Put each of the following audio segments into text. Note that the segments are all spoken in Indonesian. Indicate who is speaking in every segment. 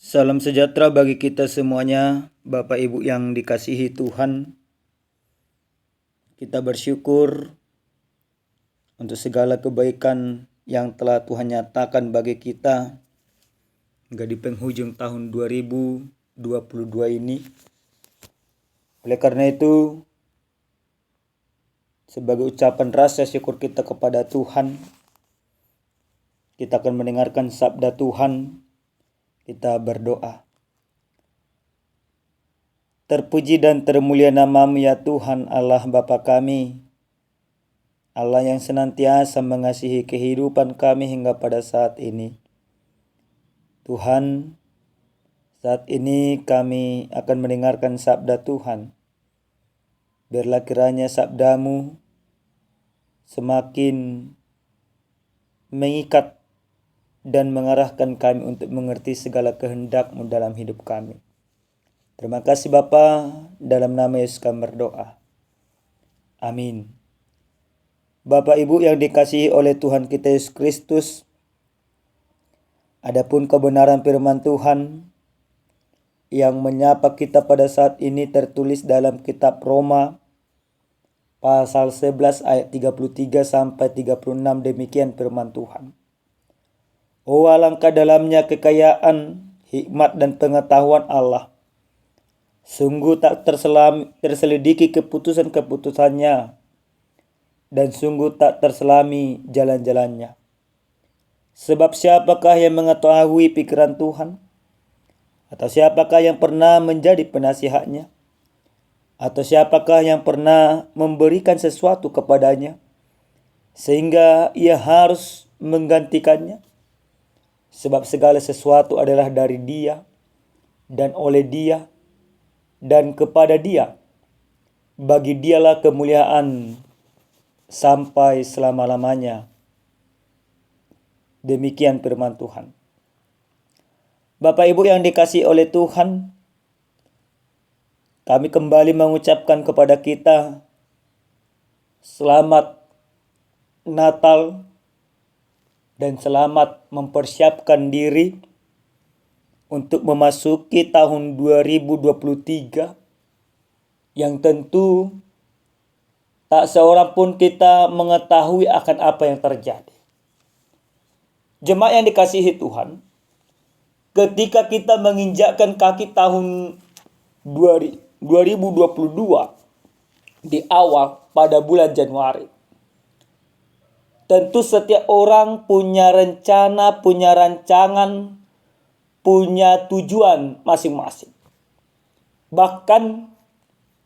Speaker 1: Salam sejahtera bagi kita semuanya, Bapak Ibu yang dikasihi Tuhan. Kita bersyukur untuk segala kebaikan yang telah Tuhan nyatakan bagi kita hingga di penghujung tahun 2022 ini. Oleh karena itu, sebagai ucapan rasa syukur kita kepada Tuhan, kita akan mendengarkan sabda Tuhan. Kita berdoa. Terpuji dan termulia nama-Mu ya Tuhan Allah Bapa kami, Allah yang senantiasa mengasihi kehidupan kami hingga pada saat ini. Tuhan, saat ini kami akan mendengarkan sabda Tuhan. Biarlah kiranya sabda-Mu semakin mengikat dan mengarahkan kami untuk mengerti segala kehendak-Mu dalam hidup kami. Terima kasih Bapa, dalam nama Yesus kami berdoa. Amin. Bapak Ibu yang dikasihi oleh Tuhan kita Yesus Kristus, adapun kebenaran firman Tuhan yang menyapa kita pada saat ini tertulis dalam kitab Roma pasal 11 ayat 33 sampai 36, demikian firman Tuhan. Oh, alangkah dalamnya kekayaan, hikmat dan pengetahuan Allah. Sungguh tak terselidiki keputusan-keputusannya, dan sungguh tak terselami jalan-jalannya. Sebab siapakah yang mengetahui pikiran Tuhan? Atau siapakah yang pernah menjadi penasihatnya? Atau siapakah yang pernah memberikan sesuatu kepadanya, sehingga ia harus menggantikannya? Sebab segala sesuatu adalah dari Dia, dan oleh Dia, dan kepada Dia. Bagi Dialah kemuliaan sampai selama-lamanya. Demikian firman Tuhan. Bapak Ibu yang dikasihi oleh Tuhan, kami kembali mengucapkan kepada kita selamat Natal dan selamat mempersiapkan diri untuk memasuki tahun 2023 yang tentu tak seorang pun kita mengetahui akan apa yang terjadi. Jemaat yang dikasihi Tuhan, ketika kita menginjakkan kaki tahun 2022 di awal pada bulan Januari, tentu setiap orang punya rencana, punya rancangan, punya tujuan masing-masing. Bahkan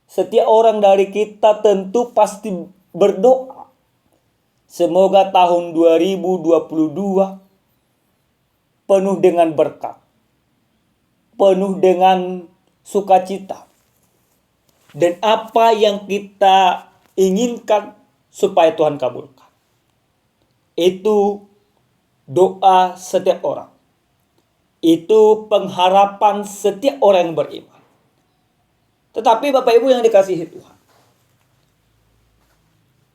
Speaker 1: setiap orang dari kita tentu pasti berdoa, semoga tahun 2022 penuh dengan berkat, penuh dengan sukacita, dan apa yang kita inginkan supaya Tuhan kabulkan. Itu doa setiap orang. Itu pengharapan setiap orang yang beriman. Tetapi Bapak Ibu yang dikasihi Tuhan,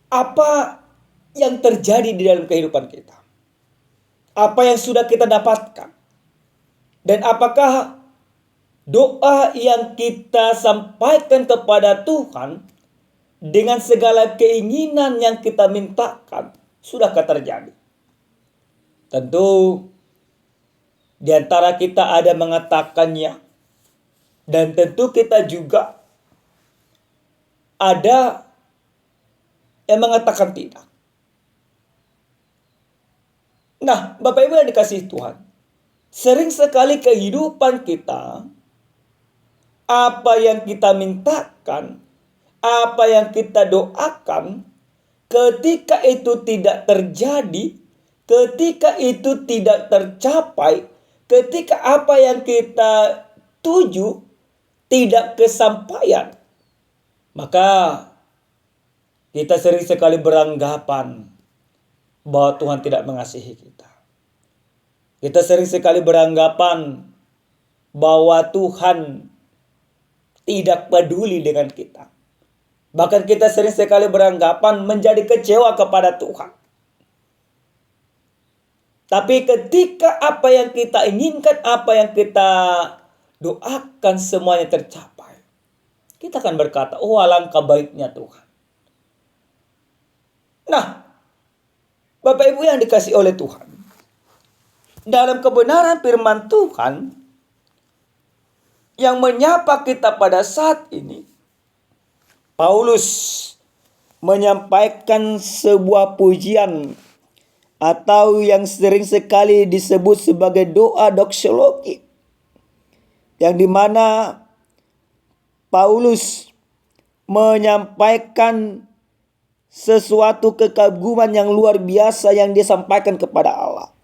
Speaker 1: apa yang terjadi di dalam kehidupan kita? Apa yang sudah kita dapatkan? Dan apakah doa yang kita sampaikan kepada Tuhan dengan segala keinginan yang kita mintakan sudahkah terjadi? Tentu di antara kita ada mengatakannya, dan tentu kita juga ada yang mengatakan tidak. Nah, Bapak Ibu yang dikasihi Tuhan, sering sekali kehidupan kita, apa yang kita mintakan, apa yang kita doakan, ketika itu tidak terjadi, ketika itu tidak tercapai, ketika apa yang kita tuju tidak kesampaian, maka kita sering sekali beranggapan bahwa Tuhan tidak mengasihi kita. Kita sering sekali beranggapan bahwa Tuhan tidak peduli dengan kita. Bahkan kita sering sekali beranggapan menjadi kecewa kepada Tuhan. Tapi ketika apa yang kita inginkan, apa yang kita doakan semuanya tercapai, kita akan berkata, oh alangkah baiknya Tuhan. Nah, Bapak Ibu yang dikasih oleh Tuhan, dalam kebenaran firman Tuhan yang menyapa kita pada saat ini, Paulus menyampaikan sebuah pujian atau yang sering sekali disebut sebagai doa doksologi, yang dimana Paulus menyampaikan sesuatu kekaguman yang luar biasa yang dia sampaikan kepada Allah.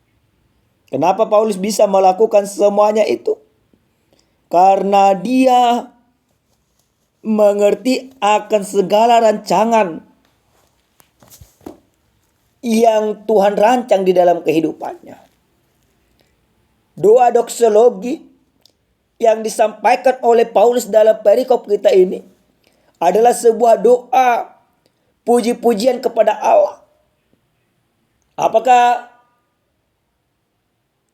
Speaker 1: Kenapa Paulus bisa melakukan semuanya itu? Karena dia mengerti akan segala rancangan yang Tuhan rancang di dalam kehidupannya. Doa doksologi yang disampaikan oleh Paulus dalam perikop kita ini adalah sebuah doa puji-pujian kepada Allah. Apakah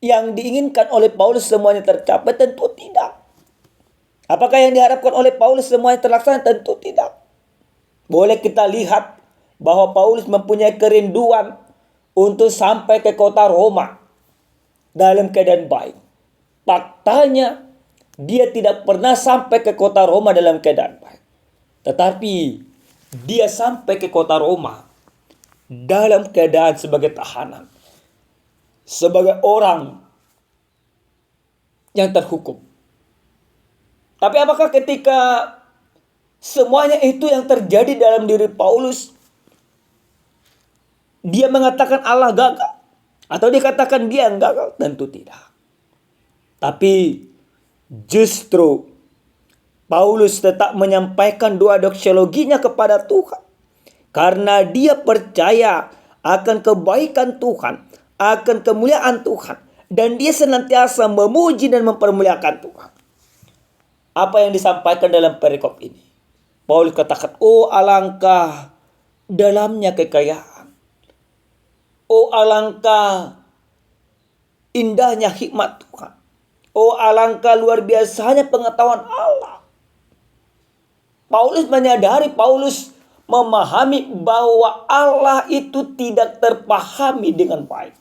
Speaker 1: yang diinginkan oleh Paulus semuanya tercapai? Tentu tidak. Apakah yang diharapkan oleh Paulus semuanya terlaksana? Tentu tidak. Boleh kita lihat bahwa Paulus mempunyai kerinduan untuk sampai ke kota Roma dalam keadaan baik. Faktanya, dia tidak pernah sampai ke kota Roma dalam keadaan baik. Tetapi dia sampai ke kota Roma dalam keadaan sebagai tahanan, sebagai orang yang terhukum. Tapi apakah ketika semuanya itu yang terjadi dalam diri Paulus, dia mengatakan Allah gagal? Atau dia katakan dia gagal? Tentu tidak. Tapi justru Paulus tetap menyampaikan doa doksologinya kepada Tuhan. Karena dia percaya akan kebaikan Tuhan, akan kemuliaan Tuhan. Dan dia senantiasa memuji dan mempermuliakan Tuhan. Apa yang disampaikan dalam perikop ini? Paulus katakan, oh alangkah dalamnya kekayaan. Oh alangkah indahnya hikmat Tuhan. Oh alangkah luar biasanya pengetahuan Allah. Paulus menyadari, Paulus memahami bahwa Allah itu tidak terpahami dengan baik.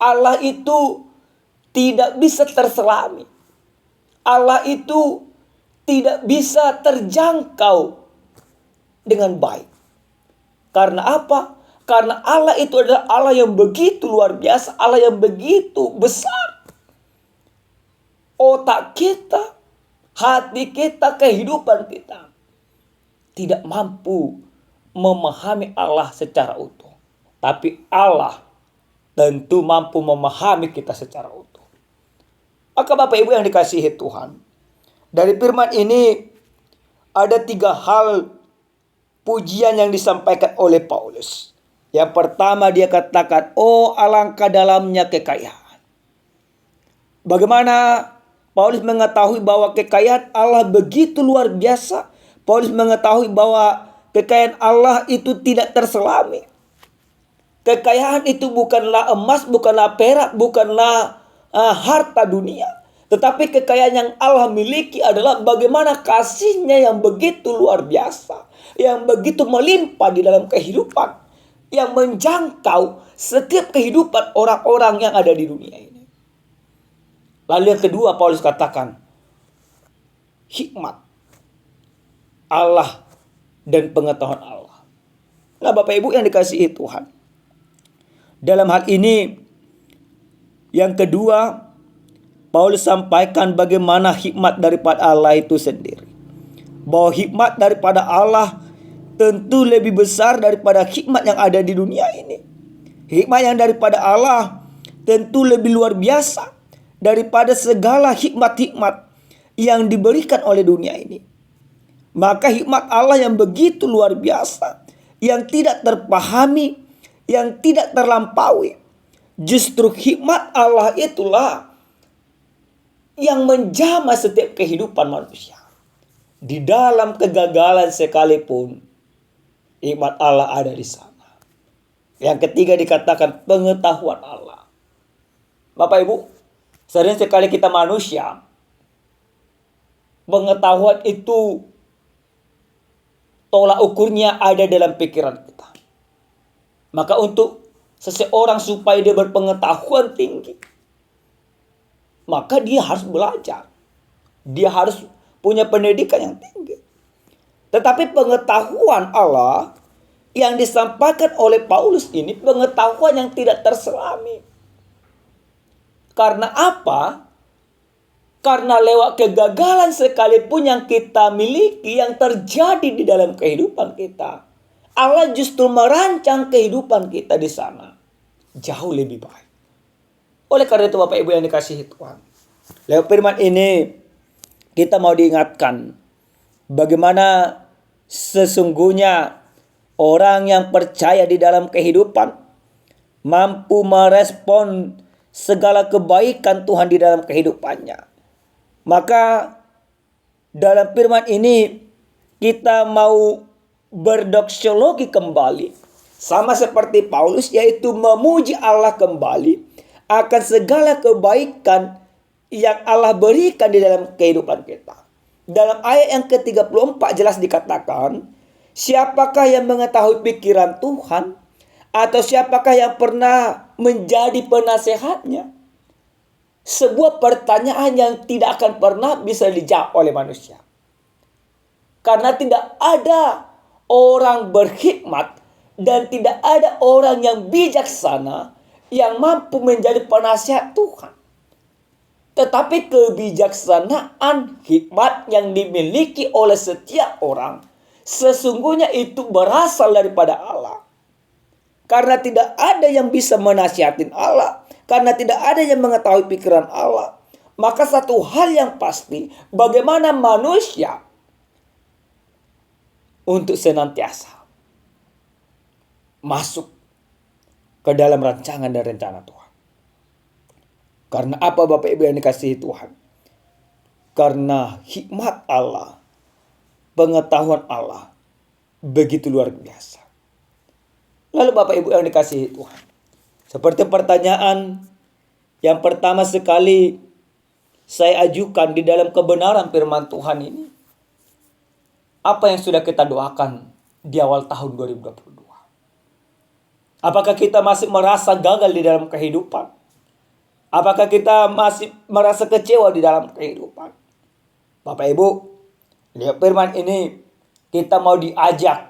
Speaker 1: Allah itu tidak bisa terselami. Allah itu tidak bisa terjangkau dengan baik. Karena apa? Karena Allah itu adalah Allah yang begitu luar biasa, Allah yang begitu besar. Otak kita, hati kita, kehidupan kita tidak mampu memahami Allah secara utuh. Tapi Allah tentu mampu memahami kita secara utuh. Maka Bapak Ibu yang dikasihi Tuhan, dari firman ini ada 3 hal pujian yang disampaikan oleh Paulus. Yang pertama dia katakan, oh alangkah dalamnya kekayaan. Bagaimana Paulus mengetahui bahwa kekayaan Allah begitu luar biasa? Paulus mengetahui bahwa kekayaan Allah itu tidak terselami. Kekayaan itu bukanlah emas, bukanlah perak, bukanlah harta dunia. Tetapi kekayaan yang Allah miliki adalah bagaimana kasih-Nya yang begitu luar biasa, yang begitu melimpah di dalam kehidupan, yang menjangkau setiap kehidupan orang-orang yang ada di dunia ini. Lalu yang kedua Paulus katakan, hikmat Allah dan pengetahuan Allah. Nah Bapak Ibu yang dikasihi Tuhan, dalam hal ini yang kedua Paulus sampaikan bagaimana hikmat daripada Allah itu sendiri. Bahwa hikmat daripada Allah tentu lebih besar daripada hikmat yang ada di dunia ini. Hikmat yang daripada Allah tentu lebih luar biasa daripada segala hikmat-hikmat yang diberikan oleh dunia ini. Maka hikmat Allah yang begitu luar biasa, yang tidak terpahami, yang tidak terlampaui. Justru hikmat Allah itulah yang menjamah setiap kehidupan manusia. Di dalam kegagalan sekalipun, hikmat Allah ada di sana. Yang ketiga dikatakan pengetahuan Allah. Bapak Ibu, sering sekali kita manusia, pengetahuan itu tolak ukurnya ada dalam pikiran kita. Maka untuk seseorang supaya dia berpengetahuan tinggi, maka dia harus belajar. Dia harus punya pendidikan yang tinggi. Tetapi pengetahuan Allah yang disampaikan oleh Paulus ini pengetahuan yang tidak terselami. Karena apa? Karena lewat kegagalan sekalipun yang kita miliki, yang terjadi di dalam kehidupan kita, Allah justru merancang kehidupan kita di sana jauh lebih baik. Oleh karena itu Bapak Ibu yang dikasihi Tuhan, lewat firman ini kita mau diingatkan bagaimana sesungguhnya orang yang percaya di dalam kehidupan mampu merespon segala kebaikan Tuhan di dalam kehidupannya. Maka dalam firman ini kita mau berdoksologi kembali. Sama seperti Paulus, yaitu memuji Allah kembali akan segala kebaikan yang Allah berikan di dalam kehidupan kita. Dalam ayat yang ke-34 jelas dikatakan, siapakah yang mengetahui pikiran Tuhan? Atau siapakah yang pernah menjadi penasehatnya? Sebuah pertanyaan yang tidak akan pernah bisa dijawab oleh manusia. Karena tidak ada orang berhikmat dan tidak ada orang yang bijaksana yang mampu menjadi penasihat Tuhan. Tetapi kebijaksanaan, hikmat yang dimiliki oleh setiap orang sesungguhnya itu berasal daripada Allah. Karena tidak ada yang bisa menasihatin Allah, karena tidak ada yang mengetahui pikiran Allah, maka satu hal yang pasti, bagaimana manusia untuk senantiasa masuk ke dalam rancangan dan rencana Tuhan. Karena apa Bapak Ibu yang dikasihi Tuhan? Karena hikmat Allah, pengetahuan Allah begitu luar biasa. Lalu Bapak Ibu yang dikasihi Tuhan, seperti pertanyaan yang pertama sekali saya ajukan di dalam kebenaran firman Tuhan ini, apa yang sudah kita doakan di awal tahun 2022? Apakah kita masih merasa gagal di dalam kehidupan? Apakah kita masih merasa kecewa di dalam kehidupan? Bapak Ibu, lihat firman ini, kita mau diajak.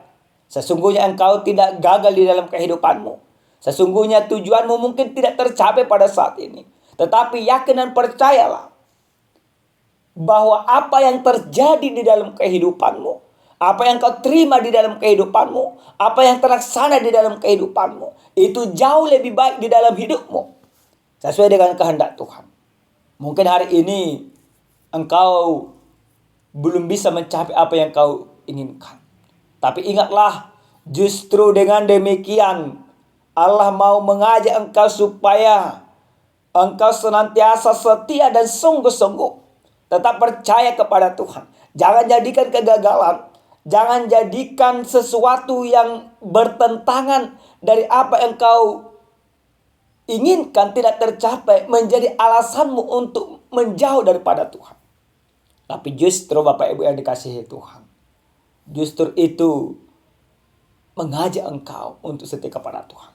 Speaker 1: Sesungguhnya engkau tidak gagal di dalam kehidupanmu. Sesungguhnya tujuanmu mungkin tidak tercapai pada saat ini. Tetapi yakin dan percayalah bahwa apa yang terjadi di dalam kehidupanmu, apa yang kau terima di dalam kehidupanmu, apa yang terlaksana di dalam kehidupanmu, itu jauh lebih baik di dalam hidupmu. Sesuai dengan kehendak Tuhan. Mungkin hari ini engkau belum bisa mencapai apa yang kau inginkan. Tapi ingatlah, justru dengan demikian Allah mau mengajak engkau supaya engkau senantiasa setia dan sungguh-sungguh tetap percaya kepada Tuhan. Jangan jadikan kegagalan, jangan jadikan sesuatu yang bertentangan dari apa yang kau inginkan tidak tercapai menjadi alasanmu untuk menjauh daripada Tuhan. Tapi justru Bapak Ibu yang dikasihi Tuhan, justru itu mengajak engkau untuk setia kepada Tuhan.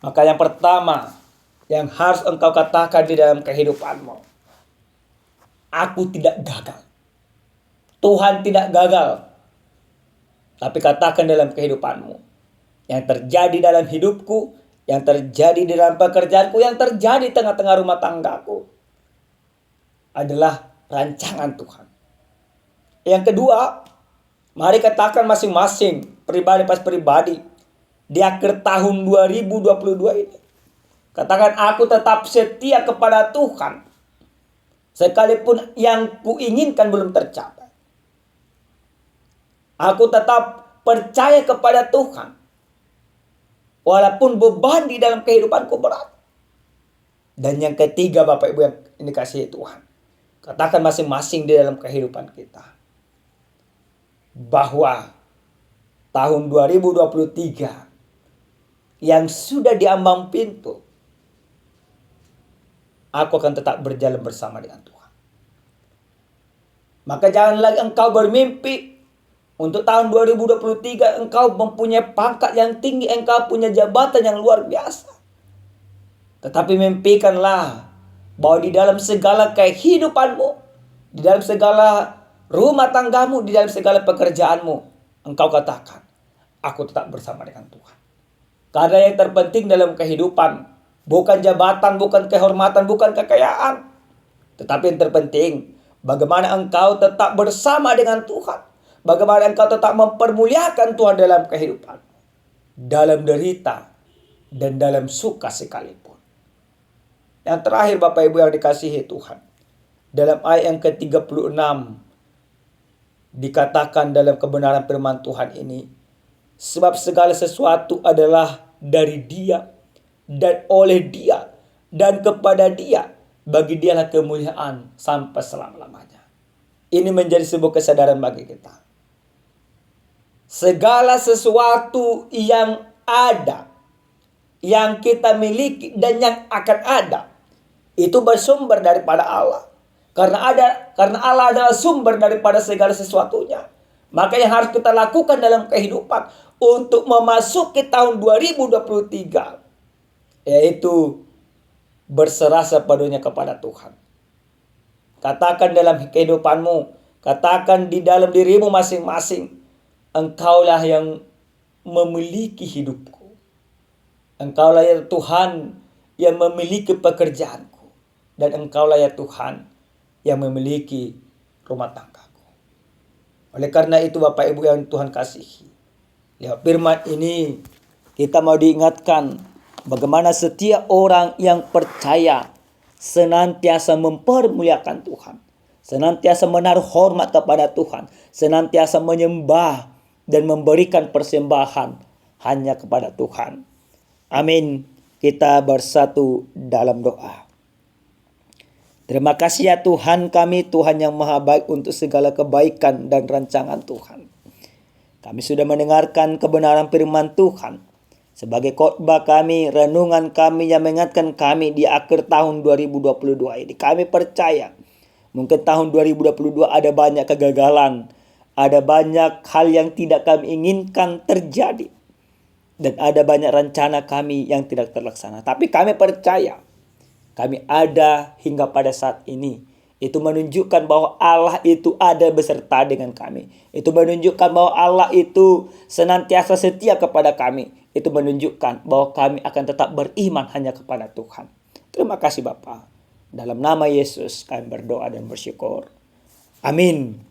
Speaker 1: Maka yang pertama yang harus engkau katakan di dalam kehidupanmu, aku tidak gagal. Tuhan tidak gagal. Tapi katakan dalam kehidupanmu, yang terjadi dalam hidupku, yang terjadi di dalam pekerjaanku, yang terjadi di tengah-tengah rumah tanggaku adalah rancangan Tuhan. Yang kedua, mari katakan masing-masing pribadi pas pribadi di akhir tahun 2022 ini. Katakan, aku tetap setia kepada Tuhan sekalipun yang kuinginkan belum tercapai. Aku tetap percaya kepada Tuhan walaupun beban di dalam kehidupanku berat. Dan yang ketiga Bapak Ibu yang dikasihi Tuhan, katakan masing-masing di dalam kehidupan kita bahwa tahun 2023 yang sudah di ambang pintu aku akan tetap berjalan bersama dengan Tuhan. Maka jangan lagi engkau bermimpi untuk tahun 2023 engkau mempunyai pangkat yang tinggi, engkau punya jabatan yang luar biasa. Tetapi mimpikanlah bahwa di dalam segala kehidupanmu, di dalam segala rumah tanggamu, di dalam segala pekerjaanmu, engkau katakan, aku tetap bersama dengan Tuhan. Karena yang terpenting dalam kehidupan bukan jabatan, bukan kehormatan, bukan kekayaan. Tetapi yang terpenting, bagaimana engkau tetap bersama dengan Tuhan. Bagaimana engkau tetap mempermuliakan Tuhan dalam kehidupan. Dalam derita dan dalam suka sekalipun. Yang terakhir Bapak Ibu yang dikasihi Tuhan. Dalam ayat yang ke-36. Dikatakan dalam kebenaran firman Tuhan ini. Sebab segala sesuatu adalah dari Dia. Dan oleh Dia. Dan kepada Dia. Bagi Dialah kemuliaan sampai selama-lamanya. Ini menjadi sebuah kesadaran bagi kita. Segala sesuatu yang ada, yang kita miliki dan yang akan ada, itu bersumber daripada Allah. Karena Allah adalah sumber daripada segala sesuatunya. Maka yang harus kita lakukan dalam kehidupan untuk memasuki tahun 2023, yaitu berserah sepenuhnya kepada Tuhan. Katakan dalam kehidupanmu, katakan di dalam dirimu masing-masing, engkaulah yang memiliki hidupku. Engkaulah ya Tuhan yang memiliki pekerjaanku. Dan engkaulah ya Tuhan yang memiliki rumah tanggaku. Oleh karena itu Bapak Ibu yang Tuhan kasihi, lewat firman ini kita mau diingatkan bagaimana setiap orang yang percaya senantiasa mempermuliakan Tuhan. Senantiasa menaruh hormat kepada Tuhan. Senantiasa menyembah dan memberikan persembahan hanya kepada Tuhan. Amin. Kita bersatu dalam doa. Terima kasih ya Tuhan kami, Tuhan yang maha baik untuk segala kebaikan dan rancangan Tuhan. Kami sudah mendengarkan kebenaran firman Tuhan. Sebagai khotbah kami, renungan kami yang mengingatkan kami di akhir tahun 2022 ini. Kami percaya mungkin tahun 2022 ada banyak kegagalan. Ada banyak hal yang tidak kami inginkan terjadi. Dan ada banyak rencana kami yang tidak terlaksana. Tapi kami percaya. Kami ada hingga pada saat ini. Itu menunjukkan bahwa Allah itu ada beserta dengan kami. Itu menunjukkan bahwa Allah itu senantiasa setia kepada kami. Itu menunjukkan bahwa kami akan tetap beriman hanya kepada Tuhan. Terima kasih Bapa. Dalam nama Yesus kami berdoa dan bersyukur. Amin.